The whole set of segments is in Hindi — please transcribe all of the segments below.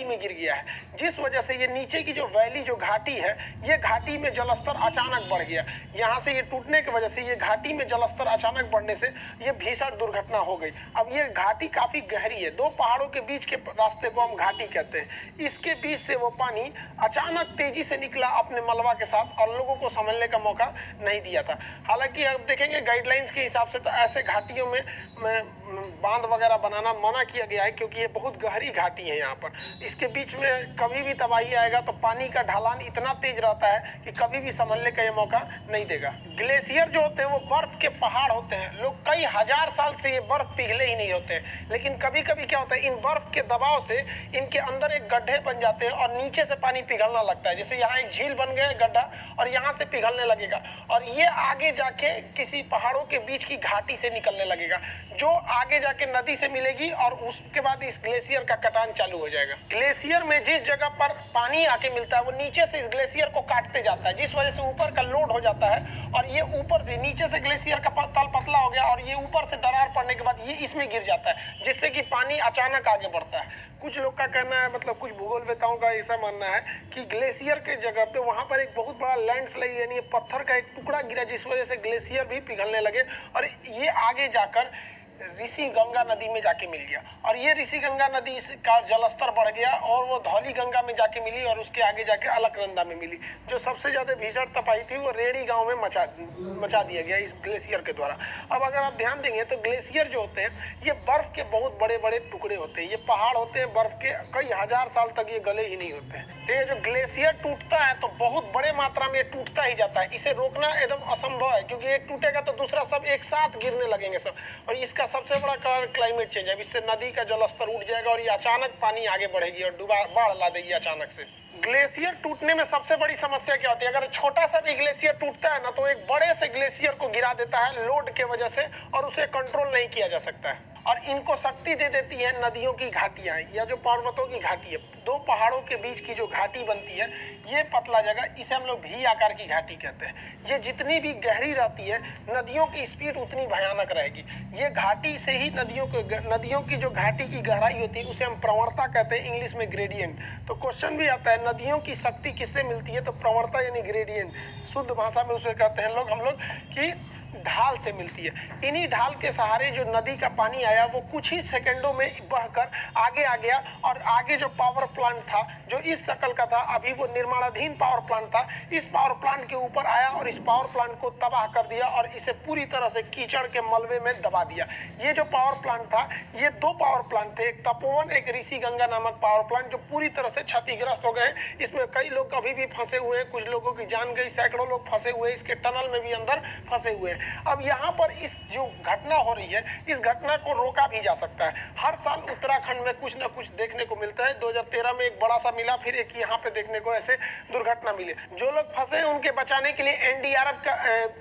में गिर गया है, जिस वजह से ये नीचे की जो वैली जो घाटी है, ये घाटी में जलस्तर अचानक बढ़ गया। यहाँ से ये टूटने की वजह से ये घाटी में जलस्तर अचानक बढ़ने से ये भीषण दुर्घटना हो गई। अब ये घाटी काफी गहरी है, दो पहाड़ों के बीच के रास्ते को हम घाटी कहते हैं। इसके बीच से वो पानी अचानक तेजी से निकला अपने मलबा के साथ और लोगों को समझने का मौका नहीं दिया था। हालांकि अब देखेंगे गाइडलाइंस के हिसाब से तो ऐसे घाटियों में बांध वगैरह बनाना मना किया गया है, क्योंकि ये बहुत गहरी घाटी है। यहाँ पर इसके बीच में कभी भी तबाही आएगा तो पानी का ढलान इतना तेज रहता है कि कभी भी संभलने का ये मौका नहीं देगा। ग्लेशियर जो होते हैं वो बर्फ के पहाड़ होते हैं। लोग कई हजार साल से ये बर्फ पिघले ही नहीं होते हैं, लेकिन कभी कभी क्या होता है, इन बर्फ के दबाव से इनके अंदर एक गड्ढे बन जाते हैं और नीचे से पानी पिघलना लगता है। जैसे यहाँ एक झील बन गया गड्ढा और यहाँ से पिघलने लगेगा और ये आगे जाके किसी पहाड़ों के बीच की घाटी से निकलने लगेगा, जो आगे जाके नदी से मिलेगी और उसके बाद इस ग्लेशियर का कटान चालू हो जाएगा। ग्लेशियर में जिस जगह पर पानी आके मिलता है वो नीचे से इस ग्लेशियर को काटते जाता है, जिस वजह से ऊपर का लोड हो जाता है और ये ऊपर से नीचे से ग्लेशियर का तल पतला हो गया और ये ऊपर से दरार पड़ने के बाद ये इसमें गिर जाता है, जिससे कि पानी अचानक आगे बढ़ता है। कुछ लोग का कहना है, मतलब कुछ भूगोलवेताओं का ऐसा मानना है कि ग्लेशियर के जगह पे वहां पर एक बहुत बड़ा लैंडस्लाइड यानी पत्थर का एक टुकड़ा गिरा, जिस वजह से ग्लेशियर भी पिघलने लगे और ये आगे जाकर ऋषि गंगा नदी में जाके मिल गया और ये ऋषि गंगा नदी का जलस्तर बढ़ गया और वो धौली गंगा में जाके मिली और उसके आगे जाके अलकनंदा में मिली। जो सबसे ज्यादा भीषण तबाही थी वो रेड़ी गांव में मचा दिया गया इस ग्लेशियर के द्वारा। अब अगर आप ध्यान देंगे तो ग्लेशियर जो होते हैं ये बर्फ के बहुत बड़े बड़े टुकड़े होते हैं। ये पहाड़ होते हैं बर्फ के, कई हजार साल तक ये गले ही नहीं होते हैं। ये जो ग्लेशियर टूटता है तो बहुत बड़े मात्रा में टूटता ही जाता है। इसे रोकना एकदम असंभव है, क्योंकि एक टूटेगा तो दूसरा सब एक साथ गिरने लगेंगे सब। और इसका सबसे बड़ा कारण क्लाइमेट चेंज है। इससे नदी का जलस्तर उठ जाएगा और ये अचानक पानी आगे बढ़ेगी और बाढ़ ला देगी अचानक से। ग्लेशियर टूटने में सबसे बड़ी समस्या क्या होती है, अगर छोटा सा भी ग्लेशियर टूटता है ना तो एक बड़े से ग्लेशियर को गिरा देता है लोड के वजह से और उसे कंट्रोल नहीं किया जा सकता है। और इनको शक्ति दे देती है नदियों की घाटियां या जो पर्वतों की घाटी है। दो पहाड़ों के बीच की जो घाटी बनती है ये पतला जगह, इसे हम लोग भी आकार की घाटी कहते हैं। ये जितनी भी गहरी रहती है नदियों की स्पीड उतनी भयानक रहेगी। ये घाटी से ही नदियों की जो घाटी की गहराई होती है उसे हम प्रवणता कहते हैं, इंग्लिश में ग्रेडियंट। तो क्वेश्चन भी आता है नदियों की शक्ति किससे मिलती है, तो प्रवणता यानी ग्रेडियंट, शुद्ध भाषा में उसे कहते हैं हम लोग कि ढाल से मिलती है। इन्हीं ढाल के सहारे जो नदी का पानी आया वो कुछ ही सेकंडों में बहकर आगे आ गया और आगे जो पावर प्लांट था जो इस शकल का था, अभी वो निर्माणाधीन पावर प्लांट था, इस पावर प्लांट के ऊपर आया और इस पावर प्लांट को तबाह कर दिया और इसे पूरी तरह से कीचड़ के मलबे में दबा दिया। ये जो पावर प्लांट था ये दो पावर प्लांट थे, एक तपोवन एक ऋषि गंगा नामक पावर प्लांट, जो पूरी तरह से क्षतिग्रस्त हो गए। इसमें कई लोग अभी भी फंसे हुए हैं, कुछ लोगों की जान गई, सैकड़ों लोग फंसे हुए, इसके टनल में भी अंदर फंसे हुए हैं। अब यहाँ पर इस जो घटना हो रही है इस घटना को रोका भी जा सकता है। हर साल उत्तराखंड में कुछ ना कुछ देखने को मिलता है। 2013 में एक बड़ा सा मिला, फिर एक यहाँ पे देखने को ऐसे दुर्घटना मिले। जो लोग फंसे उनके बचाने के लिए एनडीआरएफ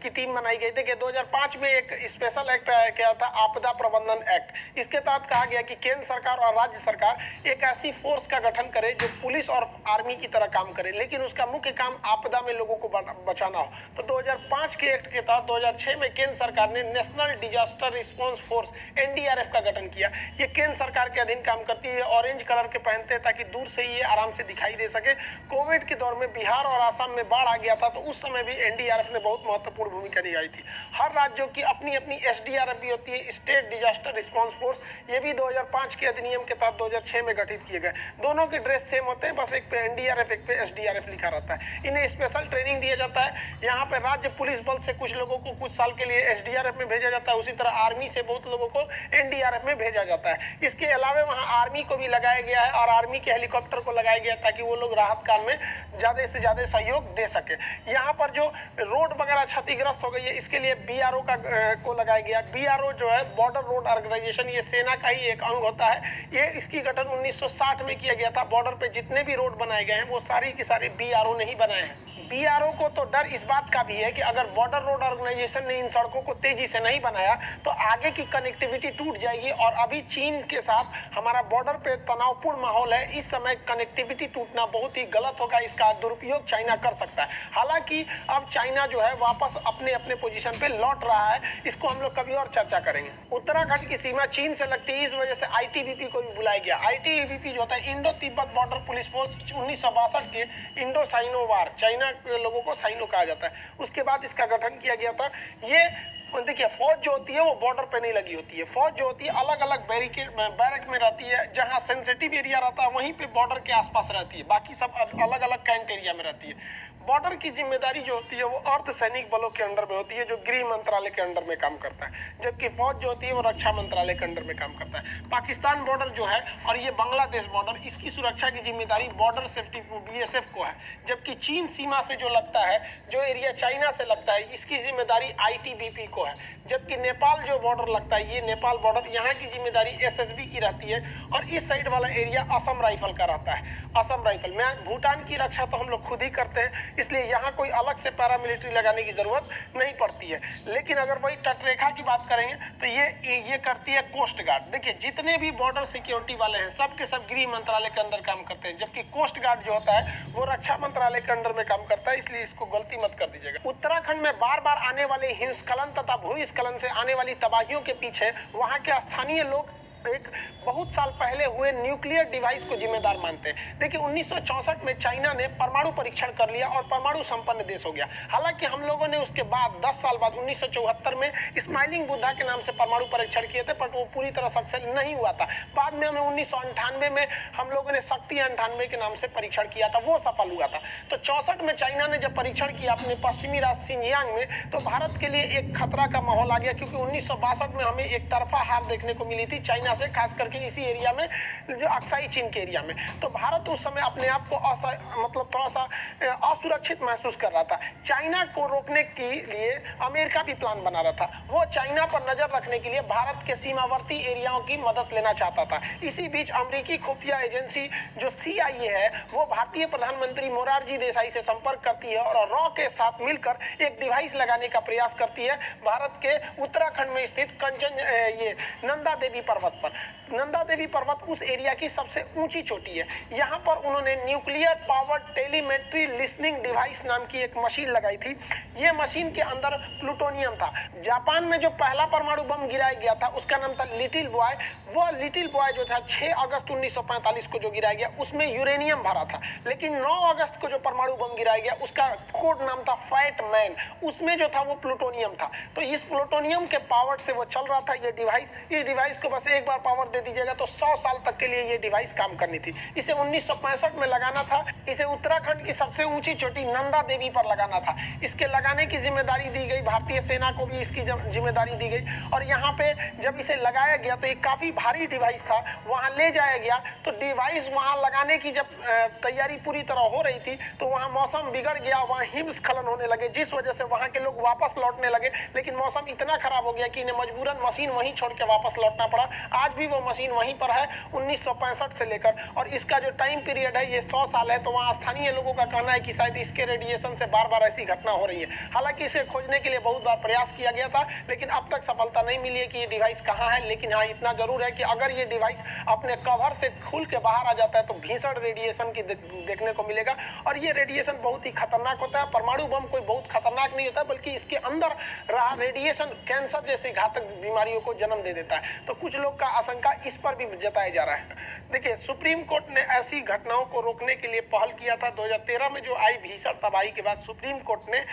की टीम बनाई गई थी। 2005 में एक स्पेशल एक्ट किया था, आपदा प्रबंधन एक्ट। इसके तहत कहा गया कि केंद्र सरकार और राज्य सरकार एक ऐसी फोर्स का गठन करे जो पुलिस और आर्मी की तरह काम करे, लेकिन उसका मुख्य काम आपदा में लोगों को बचाना हो। तो 2005 के एक्ट के तहत 2006 में केंद्र सरकार ने national disaster response force NDRF का गठन किया। ये केंद्र सरकार के अधीन काम करती है। ऑरेंज कलर के पहनते हैं ताकि दूर से ये आराम से दिखाई दे सके। कोविड के दौर में बिहार और असम में बाढ़ आ गया था तो उस समय भी एनडीआरएफ ने बहुत महत्वपूर्ण भूमिका निभाई थी। हर राज्यों की अपनी अपनी एसडीआरएफ भी होती है, स्टेट डिजास्टर रिस्पांस फोर्स। ये भी 2005 के अधिनियम के तहत 2006 में गठित किए गए। दोनों के ड्रेस सेम होते हैं, बस एक पे एनडीआरएफ एक पे एसडीआरएफ लिखा रहता है। इन्हें स्पेशल ट्रेनिंग दिया जाता है। यहाँ पे राज्य पुलिस बल से कुछ लोगों को कुछ साल के लिए एसडीआरएफ में भेजा जाता है, उसी तरह आर्मी से बहुत लोगों को एनडीआरएफ में भेजा जाता है। इसके अलावा वहां आर्मी को भी लगाया गया है और आर्मी के हेलीकॉप्टर को लगाया गया ताकि वो लोग राहत काल में ज्यादा से ज्यादा सहयोग दे सके। यहाँ पर जो रोड वगैरह क्षतिग्रस्त हो गई है इसके लिए बीआरओ को लगाया गया। बीआरओ जो है बॉर्डर रोड ऑर्गेनाइजेशन, ये सेना का ही एक अंग होता है। ये इसकी गठन 1960 में किया गया था। बॉर्डर पे जितने भी रोड बनाए गए हैं वो सारी की सारी बीआरओ ने ही बनाए हैं। बीआरओ को तो डर इस बात का भी है कि अगर बॉर्डर रोड ऑर्गेनाइजेशन ने इन सड़कों को तेजी से नहीं बनाया तो आगे की कनेक्टिविटी टूट जाएगी और अभी चीन के साथ हमारा बॉर्डर पे तनावपूर्ण माहौल है। इस समय कनेक्टिविटी टूटना बहुत ही गलत होगा, इसका दुरुपयोग चाइना कर सकता है। हालांकि अब चाइना जो है वापस अपने अपने पोजीशन पे लौट रहा है, इसको हम लोग कभी और चर्चा करेंगे। उत्तराखंड की सीमा चीन से लगती है, इस वजह से आईटीबीपी को भी बुलाया गया। आईटीबीपी जो होता है Indo Tibet border police force, 1962 के इंडो साइनो वार, चाइना के लोगों को साइनो कहा जाता है, उसके बाद इसका गठन किया गया था। ये देखिए फौज जो होती है वो बॉर्डर पे नहीं लगी होती है, फौज जो होती है अलग अलग बैरक में रहती है, जहां सेंसिटिव एरिया रहता है वहीं पे बॉर्डर के आसपास रहती है, बाकी सब अलग अलग कैंट एरिया में रहती है। बॉर्डर की जिम्मेदारी जो होती है वो अर्धसैनिक बलों के अंडर में होती है, जो गृह मंत्रालय के अंडर में काम करता है, जबकि फौज जो होती है वो रक्षा मंत्रालय के अंडर में काम करता है। पाकिस्तान बॉर्डर जो है और ये बांग्लादेश बॉर्डर, इसकी सुरक्षा की जिम्मेदारी बॉर्डर सेफ्टी बीएसएफ को है, जबकि चीन सीमा से जो लगता है, जो एरिया चाइना से लगता है, इसकी जिम्मेदारी आईटीबीपी को है। जबकि नेपाल जो बॉर्डर लगता है, ये नेपाल बॉर्डर, यहाँ की जिम्मेदारी एसएसबी की रहती है और इस साइड वाला एरिया असम राइफल का रहता है। असम राइफल में भूटान की रक्षा तो हम लोग खुद ही करते हैं, इसलिए यहाँ कोई अलग से पैरामिलिट्री लगाने की जरूरत नहीं पड़ती है। लेकिन अगर वही तटरेखा की बात करेंगे तो ये करती है कोस्ट गार्ड। देखिए जितने भी बॉर्डर सिक्योरिटी वाले हैं सब के सब गृह मंत्रालय के अंदर काम करते हैं, जबकि कोस्ट गार्ड जो होता है वो रक्षा मंत्रालय के अंदर में काम करता है, इसलिए इसको गलती मत कर दीजिएगा। उत्तराखंड में बार बार आने वाले हिमस्खलन तथा भूस्खलन से आने वाली तबाहियों के पीछे वहां के स्थानीय लोग एक बहुत साल पहले हुए न्यूक्लियर डिवाइस को जिम्मेदार मानते हैं। देखिए 1964 में चाइना ने परमाणु परीक्षण कर लिया और परमाणु संपन्न देश हो गया। हालांकि हम लोगों ने उसके बाद 10 साल बाद 1974 में स्माइलिंग बुद्धा के नाम से परमाणु परीक्षण किए थे, पर वो पूरी तरह सक्सेस नहीं हुआ था। बाद में हमें 1998 में हम लोगों ने शक्ति 98 के नाम से परीक्षण किया था, वो सफल हुआ था। तो 64 में चाइना ने जब परीक्षण किया अपने पश्चिमी राज्य सिंजियांग में, तो भारत के लिए एक खतरा का माहौल आ गया, क्योंकि 1962 में हमें एक तरफा हार देखने को मिली थी चाइना से, खास करके इसी एरिया में जो अक्साई चीन के एरिया में। तो भारत उस समय अपने आप को मतलब थोड़ा सा असुरक्षित महसूस कर रहा था। चाइना को रोकने के लिए अमेरिका भी प्लान बना रहा था, वो चाइना पर नजर रखने के लिए भारत के सीमावर्ती एरियाओं की मदद लेना चाहता था। इसी बीच अमेरिकी खुफिया एजेंसी जो CIA है वो भारतीय प्रधानमंत्री मोरारजी देसाई से संपर्क करती है और रॉ के साथ मिलकर एक डिवाइस लगाने का प्रयास करती है भारत के उत्तराखंड में स्थित ये नंदा देवी पर्वत पर। नंदा देवी पर्वत उस एरिया की सबसे ऊंची चोटी है। यहाँ पर उन्होंने nuclear powered telemetry listening device नाम की एक मशीन लगाई थी। ये मशीन के अंदर प्लूटोनियम था। जापान में जो पहला परमाणु बम गिराया गया था उसका नाम था लिटिल बॉय। वो लिटिल बॉय जो था 6 अगस्त 1945 को जो गिराया गया उसमें यूरेनियम भरा था, लेकिन 9 अगस्त को जो परमाणु बम गिराया गया उसका कोड नाम था फैट मैन, उसमें जो था वो प्लूटोनियम था। तो इस प्लूटोनियम के पावर से वो चल रहा था ये डिवाइस। इस डिवाइस को बस एक बार पावर दे दीजिएगा तो 100 साल तक के लिए ये डिवाइस काम करनी थी। इसे 1965 में लगाना था। इसे उत्तराखंड की सबसे ऊंची चोटी नंदा देवी पर लगाना था। इसके लगाने की जिम्मेदारी दी गई, भारतीय सेना को भी इसकी जिम्मेदारी दी गई। और यहाँ पे जब इसे लगाया गया तो एक काफी भारी डिवाइस था, वहां ले जाया गया। तो डिवाइस वहां लगाने की जब तैयारी पूरी तरह हो रही थी तो वहां मौसम बिगड़ गया, वहां हिमस्खलन होने लगे, जिस वजह से वहां के लोग वापस लौटने लगे। लेकिन मौसम इतना खराब हो गया कि इन्हें मजबूरन मशीन वहीं छोड़ के वापस लौटना पड़ा। आज भी वो मशीन वहीं पर है 1965 से लेकर, और इसका जो टाइम पीरियड है ये 100 साल है। तो वहाँ स्थानीय लोगों का कहना है कि शायद इसके रेडिएशन से बार बार ऐसी घटना हो रही है। हालांकि इसे खोजने के लिए बहुत बार प्रयास किया गया था, लेकिन अब तक सफलता नहीं मिली है कि ये डिवाइस कहाँ है। लेकिन हाँ इतना जरूर है कि अगर ये डिवाइस अपने कवर से खुल के बाहर आ जाता है तो भीषण रेडिएशन की देखने को मिलेगा, और ये रेडिएशन बहुत ही खतरनाक होता है। परमाणु बम कोई बहुत खतरनाक नहीं होता, बल्कि इसके अंदर रहा रेडिएशन कैंसर जैसी घातक बीमारियों को जन्म दे देता है। तो कुछ लोग का आशंका इस पर भी जताया जा रहा है। देखिए सुप्रीम कोर्ट ने ऐसी घटनाओं को रोकने के लिए पहल किया था। 2013 में जो आई भीषण तबाही के बाद सुप्रीम कोर्ट ने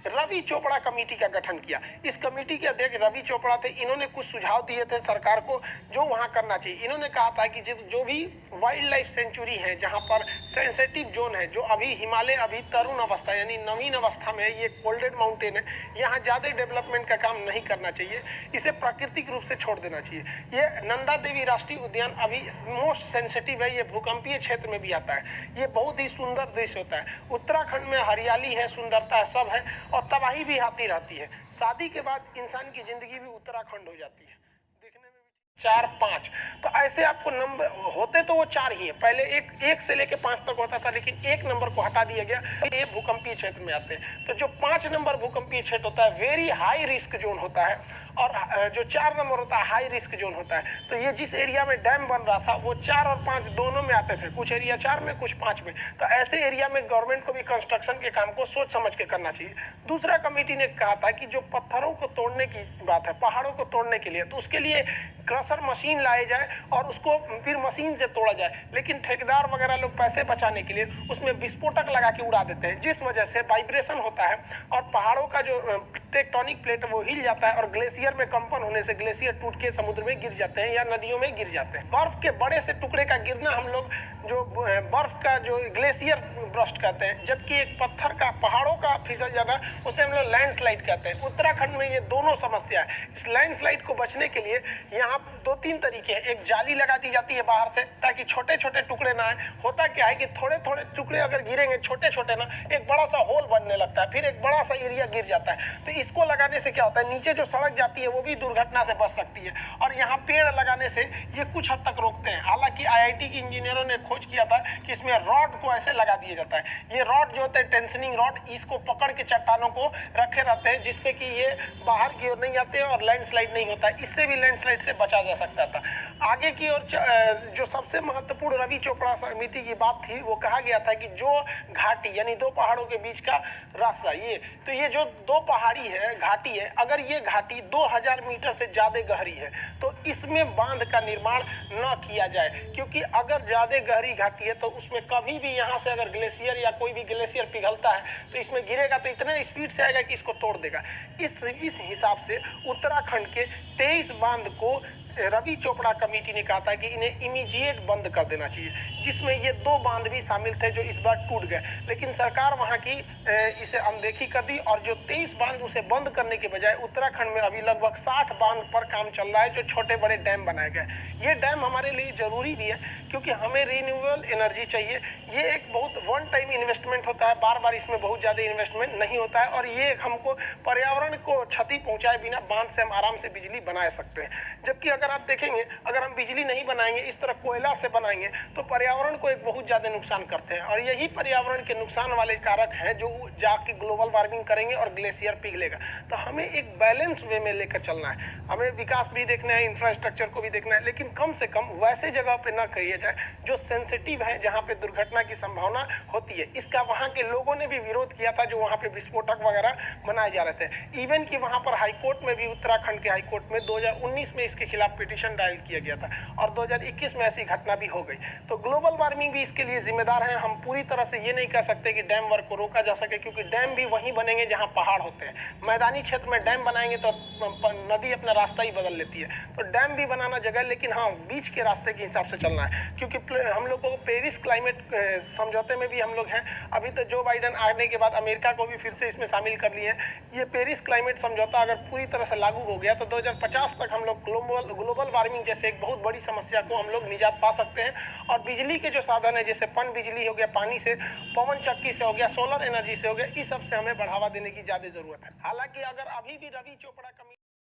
रवि चोपड़ा कमेटी का गठन किया। इस कमेटी के अध्यक्ष रवि चोपड़ा थे। इन्होंने कुछ सुझाव दिए थे सरकार को जो वहां करना चाहिए। इन्होंने कहा था कि जो भी वाइल्ड लाइफ सेंचुरी है, जहां पर सेंसिटिव जोन है, जो अभी हिमालय अभी तरुण अवस्था यानी नवीन अवस्था में है, ये फोल्डेड माउंटेन है, यहाँ ज्यादा डेवलपमेंट का काम नहीं करना चाहिए, इसे प्राकृतिक रूप से छोड़ देना चाहिए। ये नंदा देवी राष्ट्रीय उद्यान अभी मोस्ट सेंसिटिव है, ये भूकंपीय क्षेत्र में भी आता है। ये बहुत ही सुंदर दृश्य होता है। उत्तराखंड में हरियाली है, सुंदरता है, सब है, और तबाही भी आती रहती है। शादी के बाद इंसान की जिंदगी भी उत्तराखंड हो जाती है। देखने में 4, 5। तो ऐसे आपको नंबर होते तो वो 4 ही है, पहले एक से लेके 5 तक होता था, लेकिन एक नंबर को हटा दिया गया। ये भूकंपीय क्षेत्र में आते हैं। तो जो 5 नंबर भूकंपीय क्षेत्र होता है वेरी हाई रिस्क जोन होता है, और जो 4 नंबर होता है हाई रिस्क जोन होता है। तो ये जिस एरिया में डैम बन रहा था वो 4 और 5 दोनों में आते थे, कुछ एरिया 4 में कुछ 5 में। तो ऐसे एरिया में गवर्नमेंट को भी कंस्ट्रक्शन के काम को सोच समझ के करना चाहिए। दूसरा कमेटी ने कहा था कि जो पत्थरों को तोड़ने की बात है, पहाड़ों को तोड़ने के लिए, तो उसके लिए क्रशर मशीन लाए जाए और उसको फिर मशीन से तोड़ा जाए। लेकिन ठेकेदार वगैरह लोग पैसे बचाने के लिए उसमें विस्फोटक लगा के उड़ा देते हैं, जिस वजह से वाइब्रेशन होता है और पहाड़ों का जो टेक्टोनिक प्लेट है वो हिल जाता है, और ग्लेशियर में कंपन होने से ग्लेशियर टूट के समुद्र में गिर जाते हैं या नदियों में गिर जाते हैं। बर्फ के बड़े से टुकड़े का गिरना हम लोग जो बर्फ का जो ग्लेशियर ब्रस्ट कहते हैं, जबकि एक पत्थर का पहाड़ों का फिसल जाना उसे हम लोग लैंडस्लाइड कहते हैं। उत्तराखंड में ये दोनों समस्या है। इस लैंडस्लाइड को बचने के लिए यहाँ 2-3 तरीके हैं। एक जाली लगा दी जाती है बाहर से ताकि छोटे छोटे टुकड़े ना आए। होता क्या है कि थोड़े थोड़े टुकड़े अगर गिरेंगे छोटे छोटे ना, एक बड़ा सा होल बनने लगता है, फिर एक बड़ा सा एरिया गिर जाता है। तो इसको लगाने से क्या होता है, नीचे जो सड़क जाती है वो भी दुर्घटना से बच सकती है। और यहाँ पेड़ लगाने से ये कुछ हद तक रोकते हैं। हालांकि IIT के इंजीनियरों ने खोज किया था कि इसमें रॉड को ऐसे लगा दिया जाता है। ये रॉड जो होते हैं टेंशनिंग रॉड, इसको पकड़ के चट्टानों को रखे रहते हैं, जिससे कि ये बाहर की ओर नहीं आते हैं और लैंडस्लाइड नहीं होता है। इससे भी लैंडस्लाइड से बचा जा सकता था। आगे की ओर जो सबसे महत्वपूर्ण रवि चोपड़ा समिति की बात थी, वो कहा गया था कि जो घाटी यानी 2 पहाड़ों के बीच का रास्ता, ये जो 2 पहाड़ी है, घाटी है, अगर ये घाटी 2000 मीटर से ज्यादा गहरी है तो इसमें बांध का निर्माण न किया जाए, क्योंकि अगर ज्यादा गहरी घाटी है तो उसमें कभी भी यहाँ से अगर ग्लेशियर या कोई भी ग्लेशियर पिघलता है तो इसमें गिरेगा तो इतने स्पीड से आएगा कि इसको तोड़ देगा। इस हिसाब से उत्तराखंड के 23 बांध को रवि चोपड़ा कमेटी ने कहा था कि इन्हें इमीडिएट बंद कर देना चाहिए, जिसमें ये 2 बांध भी शामिल थे जो इस बार टूट गए। लेकिन सरकार वहां की इसे अनदेखी कर दी, और जो 23 बांध उसे बंद करने के बजाय उत्तराखंड में अभी लगभग 60 बांध पर काम चल रहा है, जो छोटे बड़े डैम बनाए गए। ये डैम हमारे लिए जरूरी भी है, क्योंकि हमें रिन्यूएबल एनर्जी चाहिए। ये एक बहुत वन टाइम इन्वेस्टमेंट होता है, बार बार इसमें बहुत ज़्यादा इन्वेस्टमेंट नहीं होता है, और ये हमको पर्यावरण को क्षति पहुँचाए बिना बांध से हम आराम से बिजली बना सकते हैं। जबकि अगर आप देखेंगे, अगर हम बिजली नहीं बनाएंगे, इस तरह कोयला से बनाएंगे, तो पर्यावरण को एक बहुत ज्यादा नुकसान करते हैं, और यही पर्यावरण के नुकसान वाले कारक हैं जो जाके ग्लोबल वार्मिंग करेंगे और ग्लेशियर पिघलेगा। तो हमें एक बैलेंस वे में लेकर चलना है। हमें विकास भी देखना है, इंफ्रास्ट्रक्चर को भी देखना है, लेकिन कम से कम वैसे जगह पे ना किया जाए जो सेंसिटिव है, जहाँ पे दुर्घटना की संभावना होती है। इसका वहाँ के लोगों ने भी विरोध किया था, जो वहाँ पे विस्फोटक वगैरह बनाए जा रहे थे। इवन कि वहाँ पर हाईकोर्ट में भी, उत्तराखंड के हाईकोर्ट में 2019 में इसके खिलाफ पिटीशन डायल किया गया था, और 2021 में ऐसी घटना भी हो गई। तो ग्लोबल वार्मिंग भी इसके लिए जिम्मेदार है। हम पूरी तरह से ये नहीं कह सकते कि डैम वर्क को रोका जा सके, क्योंकि डैम भी वहीं बनेंगे जहां पहाड़ होते हैं। मैदानी क्षेत्र में डैम बनाएंगे तो नदी अपना रास्ता ही बदल लेती है। तो डैम भी बनाना जगह, लेकिन हाँ, बीच के रास्ते के हिसाब से चलना है, क्योंकि हम लोग को पेरिस क्लाइमेट समझौते में भी हम लोग हैं। अभी तो जो बाइडन आने के बाद अमेरिका को भी फिर से इसमें शामिल कर लिए हैं। ये पेरिस क्लाइमेट समझौता अगर पूरी तरह से लागू हो गया तो 2050 तक हम लोग ग्लोबल वार्मिंग जैसे एक बहुत बड़ी समस्या को हम लोग निजात पा सकते हैं। और बिजली के जो साधन है, जैसे पन बिजली हो गया, पानी से, पवन चक्की से हो गया, सोलर एनर्जी से हो गया, इस सब से हमें बढ़ावा देने की ज्यादा जरूरत है। हालांकि अगर अभी भी रवि चोपड़ा